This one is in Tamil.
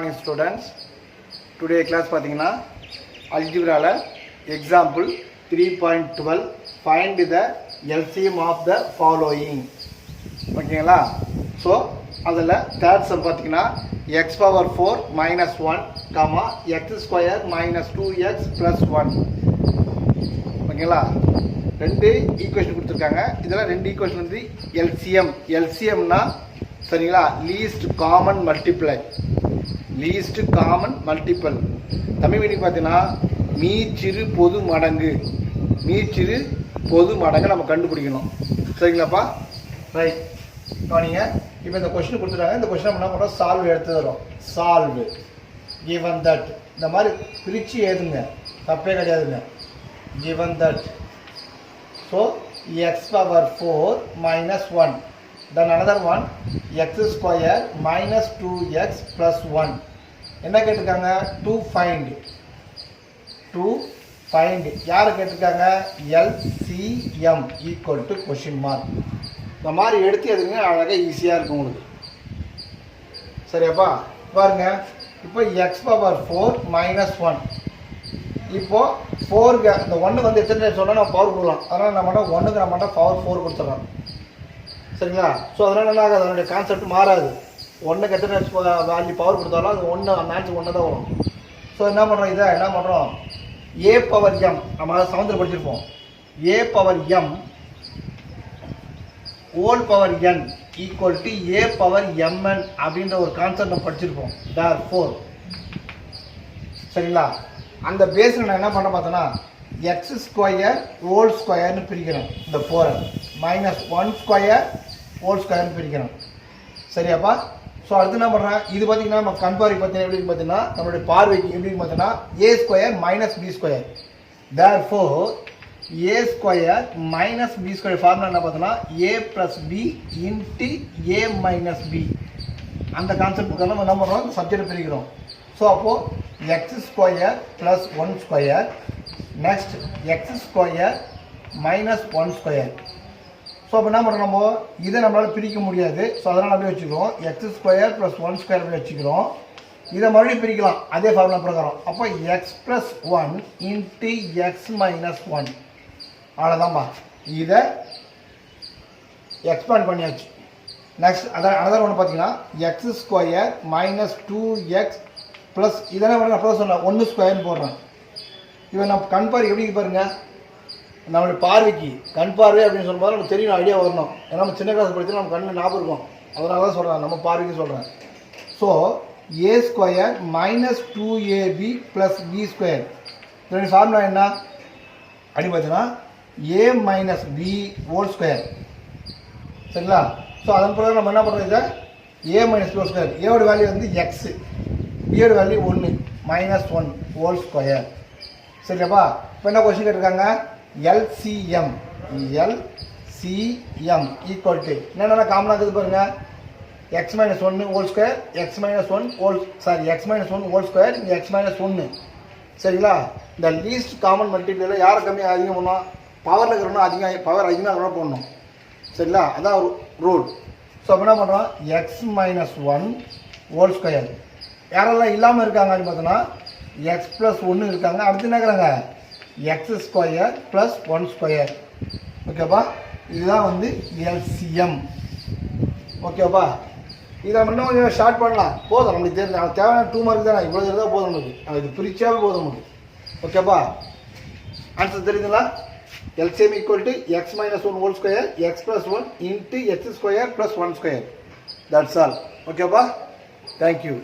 morning students. Today class பார்த்தீங்கன்னா algebraல example 3.12 find the LCM of the following. ஓகேங்களா? ஸோ அதில் தேர்ட் சம் பார்த்தீங்கன்னா x power 4 minus 1 x square minus 2x plus 1. ஓகேங்களா? ரெண்டு ஈக்குவேஷன் கொடுத்துருக்காங்க. இதெல்லாம் ரெண்டு ஈக்குவேஷன் வந்து எல்சிஎம்னா சரிங்களா, least common multiply, least common multiple. Tamil meaning பார்த்தீங்கன்னா மீச்சிறு பொது மடங்கு, மீச்சிறு பொது மடங்கு நம்ம கண்டுபிடிக்கணும். சரிங்களாப்பா? ரைட். நீங்கள் இப்போ இந்த கொஸ்டின் கொடுத்துட்டாங்க. இந்த கொஸ்டின் நம்ம என்ன பண்ணுறோம், சால்வ் எடுத்து தரோம். சால்வ் கிவன் தட், இந்த மாதிரி பிரித்து எழுதுங்க, தப்பே கிடையாதுங்க. given that, so x power 4 minus 1, then another one x square minus 2x plus 1. என்ன கேட்டிருக்காங்க? to find யாரை கேட்டிருக்காங்க? LCM equal to question mark. இந்த மாதிரி எடுத்து எதுங்க அழகாக ஈஸியாக இருக்கும் உங்களுக்கு. சரியாப்பா? பாருங்க, இப்போ x power 4 minus 1, இப்போ 4க்கு இந்த 1 வந்து எத்தனை டைம் சொன்னால் நம்ம பவர் கொடுக்கலாம். அதனால் நம்ம 1க்கு நம்ம பவர் 4 கொடுத்துட்றோம். சரிங்களா? ஸோ அதனால் என்ன ஆகாது, அதனுடைய கான்செப்ட் மாறாது. 1க்கு எத்தனை வேல்யூ பவர் கொடுத்தாலும் அது மேட்ச் 1 தான் வரும். ஸோ என்ன பண்ணுறோம், இதை என்ன பண்ணுறோம், ஏ பவர் எம், நம்ம சவுந்தில் படிச்சிருப்போம். A power m whole power n equal to a power m n அப்படின்ற ஒரு கான்செப்ட் நம்ம படிச்சிருப்போம். therefore சரிங்களா, அந்த பேஸில் நான் என்ன பண்ண பார்த்தேன்னா எக்ஸ் ஸ்கொயர் ஹோல் ஸ்கொயர்னு பிரிக்கிறேன். இந்த 4 மைனஸ் 1 ஸ்கொயர் ஹோல் ஸ்கொயர்னு பிரிக்கிறேன். சரியாப்பா? ஸோ அடுத்து என்ன பண்ணுறேன், இது பார்த்தீங்கன்னா நம்ம கண்பார்வை பார்த்தீங்கன்னா எப்படி பார்த்தீங்கன்னா நம்மளுடைய பார்வைக்கு எப்படி பார்த்தீங்கன்னா a square minus b square. therefore a square minus b square formula என்ன பார்த்தோன்னா a plus b into a minus b. அந்த கான்செப்ட் நம்ம என்ன பண்ணுறோம், சப்ஜெக்ட் பிரிக்கிறோம். ஸோ அப்போது x square plus 1 square, next x square minus 1 square. So அப்போ என்ன பண்ணுறோம், நம்ம இதை நம்மளால் பிரிக்க முடியாது. ஸோ அதனால் அப்படியே வச்சுக்கிறோம். எக்ஸ் ஸ்கொயர் ப்ளஸ் 1 ஸ்கொயர் அப்படியே வச்சுக்கிறோம். இதை மறுபடியும் பிரிக்கலாம் அதே ஃபார்முலா பிரகாரம். அப்போ X plus 1 into X minus 1. அவ்வளோதான்ப்பா. இதை எக்ஸ்பேண்ட் பண்ணியாச்சு. நெக்ஸ்ட் அதான் ஒன்று பார்த்தீங்கன்னா X square minus 2x plus இதெல்லாம் நான் அப்போ சொன்னேன் 1 ஸ்கொயர்னு போடுறேன். இவன் நம்ம கண் பார்வை எப்படி பாருங்க, நம்மளுடைய பார்வைக்கு கண் பார்வை அப்படின்னு சொல்லும்போது நமக்கு தெரியும், ஐடியா வரணும். ஏன்னா நம்ம சின்ன கிளாஸ் படித்து நம்ம கண்ணில் ஞாபகம் இருக்கும். அதனால தான் சொல்கிறேன், நம்ம பார்வைக்கு சொல்கிறேன். So a square minus 2ab plus b square, இதனுடைய ஃபார்முலா என்ன அப்படி பார்த்தீங்கன்னா a minus b whole square. சரிங்களா? ஸோ அதன் பிறகு நம்ம என்ன பண்ணுறோம், இதை a minus b whole square. ஏவோட வேல்யூ வந்து எக்ஸு, பியோட வேல்யூ 1 மைனஸ் 1 ஹோல் ஸ்கொயர். சரியாப்பா? இப்போ என்ன கொஸ்டின் கேட்டிருக்காங்க, எல்சிஎம் ஈக்குவல் டு என்னென்ன காமனாக இருக்குது பாருங்கள், X minus 1 whole square, X minus 1 whole square, இங்கே எக்ஸ் மைனஸ் 1. சரிங்களா? இந்த லீஸ்ட் காமன் மல்டிபிளில் யாரை கம்மியாக அதிகம் பண்ணணும், பவரில் இருக்கிறோன்னா பவர் அதிகமாக இருக்கிறோம் போடணும். சரிங்களா? அதான் ஒரு ரூல். ஸோ அப்போ என்ன பண்ணுறோம், எக்ஸ் மைனஸ் 1 ஹோல் ஸ்கொயர். யாரெல்லாம் இல்லாமல் இருக்காங்க அப்படின்னு பார்த்தோன்னா எக்ஸ் ப்ளஸ் 1 இருக்காங்க. அடுத்து என்ன இருக்கிறாங்க, எக்ஸ் ஸ்கொயர் ப்ளஸ் 1 ஸ்கொயர். ஓகேப்பா? இதுதான் வந்து எல்சிஎம். ஓகேப்பா? இதை நம்ம இன்னும் கொஞ்சம் ஷார்ட் பண்ணலாம். போதும், நம்மளுக்கு தேவையான 2 மார்க் தானே, இவ்வளோ இருந்தால் போதும் நமக்கு. இது பிரிச்சாவே போதும் நமக்கு. ஓகேப்பா? ஆன்சர் தெரியுதுங்களா? LCM equal to X minus 1 whole square, X plus 1 into X square plus 1 square. That's all. ஓகேப்பா? தேங்க்யூ.